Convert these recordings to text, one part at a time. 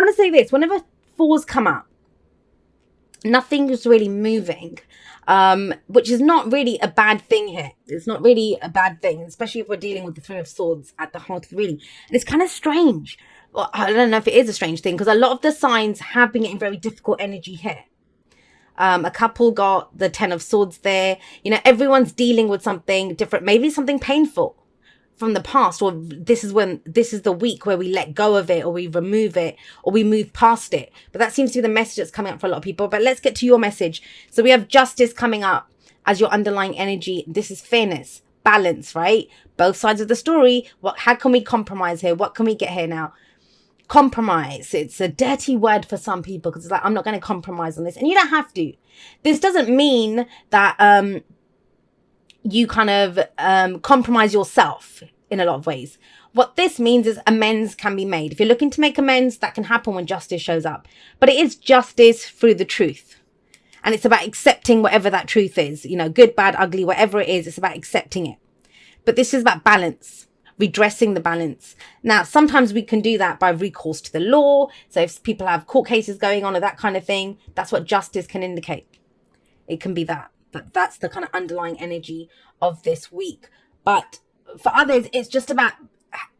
want to say this. Whenever fours come up, nothing is really moving, which is not really a bad thing here. It's not really a bad thing, especially if we're dealing with the Three of Swords at the heart of the reading. And it's kind of strange. Well, I don't know if it is a strange thing, because a lot of the signs have been getting very difficult energy here. A couple got the Ten of Swords there. You know, everyone's dealing with something different, maybe something painful from the past, or this is the week where we let go of it, or we remove it, or we move past it. But that seems to be the message that's coming up for a lot of people. But let's get to your message. So we have Justice coming up as your underlying energy. This is fairness, balance, right? Both sides of the story. How can we compromise here? What can we get here now? Compromise. It's a dirty word for some people, because it's like, I'm not going to compromise on this. And you don't have to. This doesn't mean that you kind of compromise yourself in a lot of ways. What this means is amends can be made. If you're looking to make amends, that can happen when justice shows up. But it is justice through the truth. And it's about accepting whatever that truth is. You know, good, bad, ugly, whatever it is, it's about accepting it. But this is about balance, redressing the balance. Now, sometimes we can do that by recourse to the law. So if people have court cases going on or that kind of thing, that's what justice can indicate. It can be that. But that's the kind of underlying energy of this week. But for others, it's just about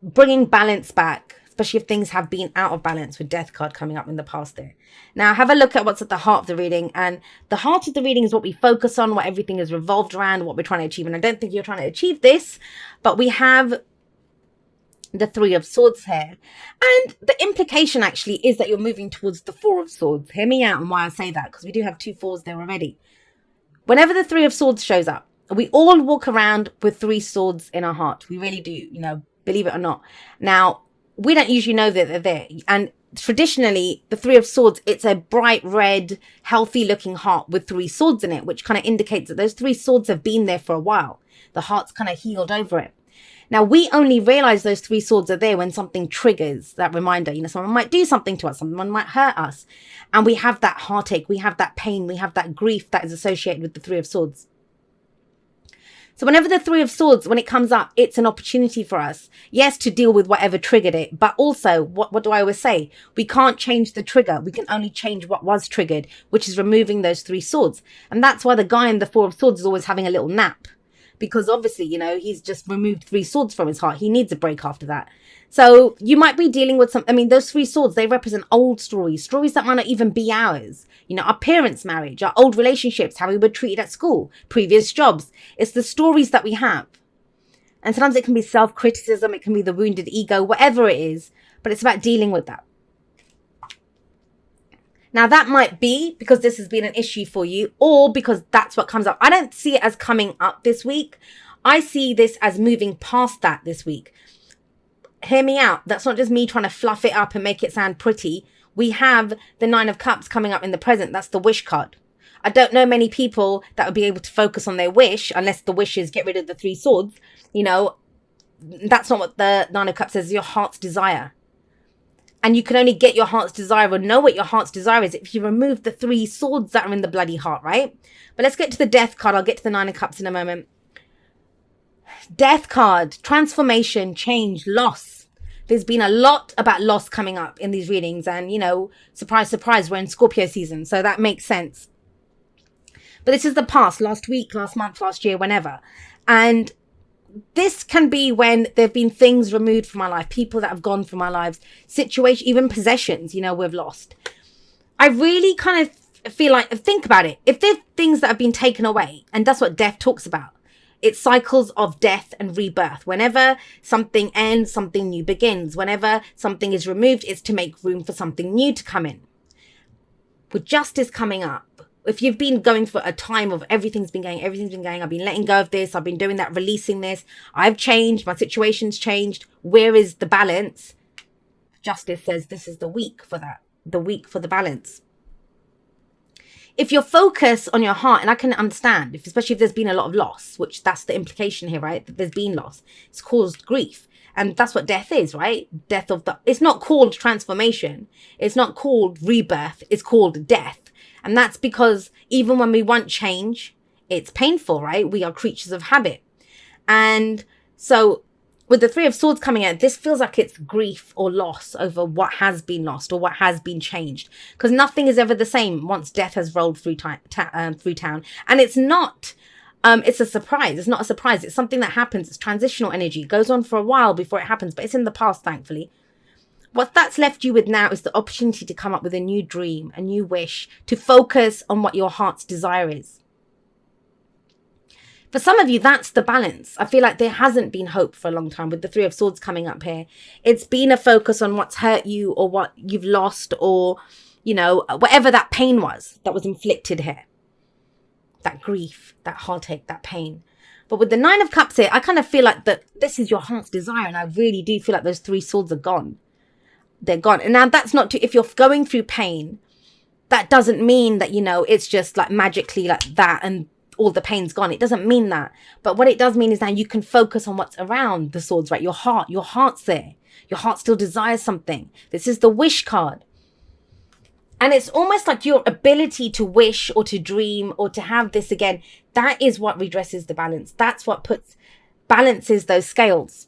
bringing balance back, especially if things have been out of balance, with Death card coming up in the past there. Now, have a look at what's at the heart of the reading. And the heart of the reading is what we focus on, what everything is revolved around, what we're trying to achieve. And I don't think you're trying to achieve this, but we have the Three of Swords here. And the implication actually is that you're moving towards the Four of Swords. Hear me out on why I say that, because we do have two fours there already. Whenever the Three of Swords shows up, we all walk around with three swords in our heart. We really do, you know, believe it or not. Now, we don't usually know that they're there. And traditionally, the Three of Swords, it's a bright red, healthy looking heart with three swords in it, which kind of indicates that those three swords have been there for a while. The heart's kind of healed over it. Now, we only realize those three swords are there when something triggers that reminder. You know, someone might do something to us, someone might hurt us. And we have that heartache, we have that pain, we have that grief that is associated with the Three of Swords. So whenever the Three of Swords, when it comes up, it's an opportunity for us, yes, to deal with whatever triggered it. But also, what do I always say? We can't change the trigger. We can only change what was triggered, which is removing those three swords. And that's why the guy in the Four of Swords is always having a little nap. Because obviously, you know, he's just removed three swords from his heart. He needs a break after that. So you might be dealing with those three swords, they represent old stories that might not even be ours. You know, our parents' marriage, our old relationships, how we were treated at school, previous jobs. It's the stories that we have. And sometimes it can be self-criticism, it can be the wounded ego, whatever it is. But it's about dealing with that. Now, that might be because this has been an issue for you, or because that's what comes up. I don't see it as coming up this week. I see this as moving past that this week. Hear me out. That's not just me trying to fluff it up and make it sound pretty. We have the Nine of Cups coming up in the present. That's the wish card. I don't know many people that would be able to focus on their wish, unless the wish is get rid of the three swords. You know, that's not what the Nine of Cups says, your heart's desire. And you can only get your heart's desire or know what your heart's desire is if you remove the three swords that are in the bloody heart, right? But let's get to the Death card. I'll get to the Nine of Cups in a moment. Death card, transformation, change, loss. There's been a lot about loss coming up in these readings. And, you know, surprise, surprise, we're in Scorpio season. So that makes sense. But this is the past, last week, last month, last year, whenever. And this can be when there have been things removed from my life, people that have gone from my lives, situation, even possessions, you know, we've lost. I really kind of feel like, think about it. If there's things that have been taken away, and that's what death talks about, it's cycles of death and rebirth. Whenever something ends, something new begins. Whenever something is removed, it's to make room for something new to come in. With justice coming up, if you've been going for a time of everything's been going, I've been letting go of this, I've been doing that, releasing this, I've changed, my situation's changed, where is the balance? Justice says this is the week for that, the week for the balance. If you're focused on your heart, and I can understand, especially if there's been a lot of loss, which that's the implication here, right? That there's been loss, it's caused grief. And that's what death is, right? Death of the, it's not called transformation, it's not called rebirth, it's called death. And that's because even when we want change, it's painful, right? We are creatures of habit. And so with the Three of Swords coming out, this feels like it's grief or loss over what has been lost or what has been changed. Because nothing is ever the same once death has rolled through town. And it's not, it's a surprise. It's not a surprise. It's something that happens. It's transitional energy. It goes on for a while before it happens, but it's in the past, thankfully. What that's left you with now is the opportunity to come up with a new dream, a new wish, to focus on what your heart's desire is. For some of you, that's the balance. I feel like there hasn't been hope for a long time with the Three of Swords coming up here. It's been a focus on what's hurt you or what you've lost or, you know, whatever that pain was that was inflicted here. That grief, that heartache, that pain. But with the Nine of Cups here, I kind of feel like that this is your heart's desire. And I really do feel like those three swords are gone. They're gone. And now that's not to, if you're going through pain, that doesn't mean that, you know, it's just like magically like that and all the pain's gone. It doesn't mean that. But what it does mean is that you can focus on what's around the swords, right? Your heart's there. Your heart still desires something. This is the wish card. And it's almost like your ability to wish or to dream or to have this again. That is what redresses the balance. That's what balances those scales.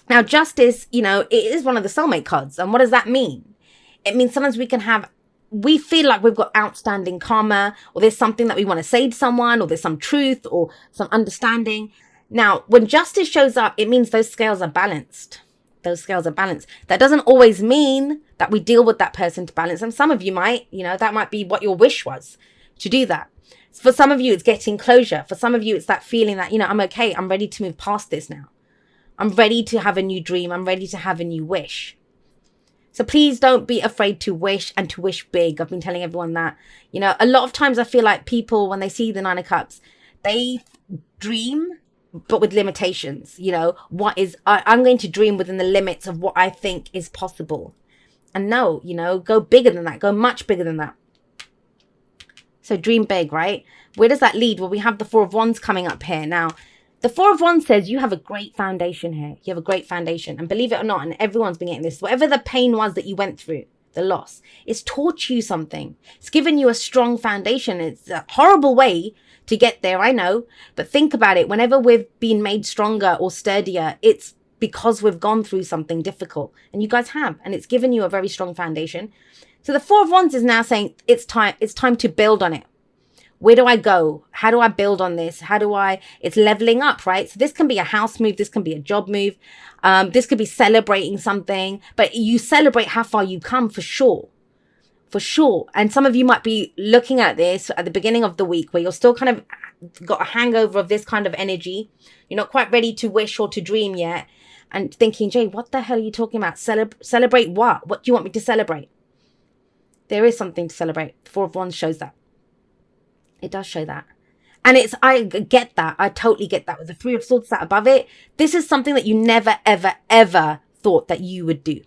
Now, Justice, you know, it is one of the soulmate cards. And what does that mean? It means sometimes we feel like we've got outstanding karma, or there's something that we want to say to someone, or there's some truth or some understanding. Now, when justice shows up, it means those scales are balanced. Those scales are balanced. That doesn't always mean that we deal with that person to balance. And some of you might, you know, that might be what your wish was, to do that. For some of you, it's getting closure. For some of you, it's that feeling that, you know, I'm okay. I'm ready to move past this now. I'm ready to have a new dream. I'm ready to have a new wish. So please don't be afraid to wish and to wish big. I've been telling everyone that. You know, a lot of times I feel like people, when they see the Nine of Cups, they dream, but with limitations. You know, I'm going to dream within the limits of what I think is possible. And no, you know, go bigger than that. Go much bigger than that. So dream big, right? Where does that lead? Well, we have the Four of Wands coming up here. Now, the Four of Wands says you have a great foundation here. You have a great foundation. And believe it or not, and everyone's been getting this, whatever the pain was that you went through, the loss, it's taught you something. It's given you a strong foundation. It's a horrible way to get there, I know. But think about it. Whenever we've been made stronger or sturdier, it's because we've gone through something difficult. And you guys have. And it's given you a very strong foundation. So the Four of Wands is now saying it's time to build on it. Where do I go? How do I build on this? It's leveling up, right? So this can be a house move. This can be a job move. This could be celebrating something, but you celebrate how far you come for sure. For sure. And some of you might be looking at this at the beginning of the week where you're still kind of got a hangover of this kind of energy. You're not quite ready to wish or to dream yet. And thinking, Jay, what the hell are you talking about? Celebrate what? What do you want me to celebrate? There is something to celebrate. The Four of Wands shows that. It does show that. And I get that. I totally get that. With the Three of Swords sat above it, this is something that you never, ever, ever thought that you would do.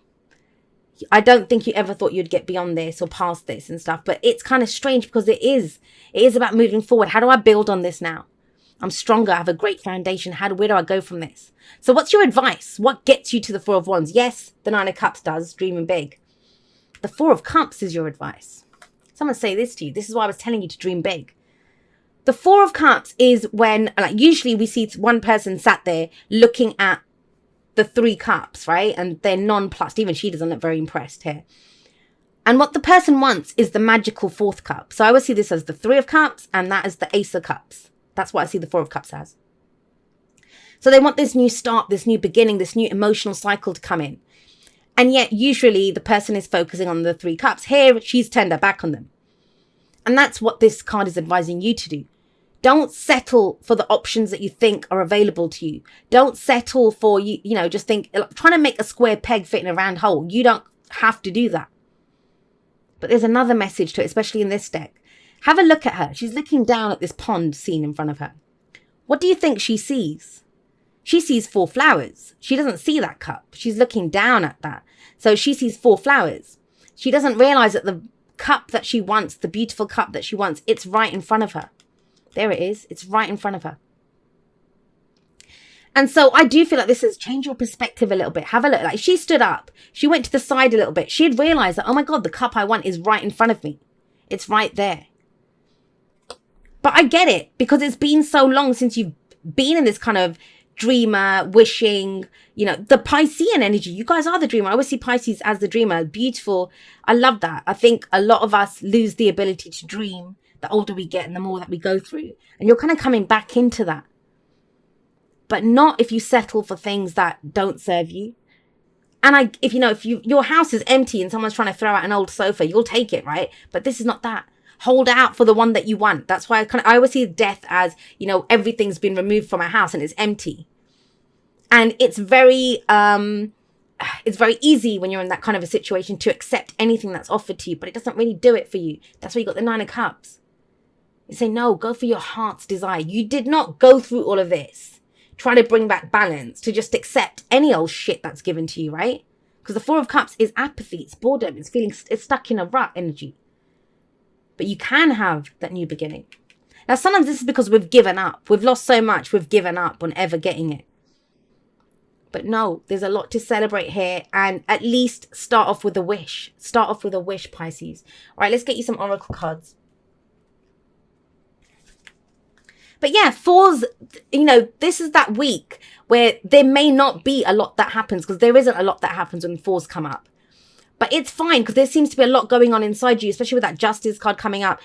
I don't think you ever thought you'd get beyond this or past this and stuff. But it's kind of strange because it is about moving forward. How do I build on this now? I'm stronger. I have a great foundation. Where do I go from this? So what's your advice? What gets you to the Four of Wands? Yes, the Nine of Cups does, dreaming big. The Four of Cups is your advice. Someone say this to you. This is why I was telling you to dream big. The Four of Cups is when, like, usually we see one person sat there looking at the three cups, right? And they're nonplussed. Even she doesn't look very impressed here. And what the person wants is the magical fourth cup. So I always see this as the Three of Cups and that is the Ace of Cups. That's what I see the Four of Cups as. So they want this new start, this new beginning, this new emotional cycle to come in. And yet usually the person is focusing on the three cups. Here, she's turned her back on them. And that's what this card is advising you to do. Don't settle for the options that you think are available to you. Don't settle for, you know, just think, trying to make a square peg fit in a round hole. You don't have to do that. But there's another message to it, especially in this deck. Have a look at her. She's looking down at this pond scene in front of her. What do you think she sees? She sees 4 flowers. She doesn't see that cup. She's looking down at that. So she sees 4 flowers. She doesn't realize that the cup that she wants, the beautiful cup that she wants, it's right in front of her. There it is. It's right in front of her. And so I do feel like this has changed your perspective a little bit. Have a look. Like, she stood up. She went to the side a little bit. She had realized that, oh my God, the cup I want is right in front of me. It's right there. But I get it, because it's been so long since you've been in this kind of dreamer, wishing, you know, the Piscean energy. You guys are the dreamer. I always see Pisces as the dreamer. Beautiful. I love that. I think a lot of us lose the ability to dream the older we get and the more that we go through. And you're kind of coming back into that. But not if you settle for things that don't serve you. And if your house is empty and someone's trying to throw out an old sofa, you'll take it, right? But this is not that. Hold out for the one that you want. That's why I always see death as, you know, everything's been removed from a house and it's empty. And it's very easy when you're in that kind of a situation to accept anything that's offered to you, but it doesn't really do it for you. That's why you got the 9 of Cups. You say, no, go for your heart's desire. You did not go through all of this. Try to bring back balance to just accept any old shit that's given to you, right? Because the 4 of Cups is apathy, it's boredom, it's stuck in a rut energy. But you can have that new beginning. Now, sometimes this is because we've given up. We've lost so much, we've given up on ever getting it. But no, there's a lot to celebrate here, and at least start off with a wish. Start off with a wish, Pisces. All right, let's get you some oracle cards. But yeah, 4s, you know, this is that week where there may not be a lot that happens, because there isn't a lot that happens when 4s come up. But it's fine, because there seems to be a lot going on inside you, especially with that Justice card coming up.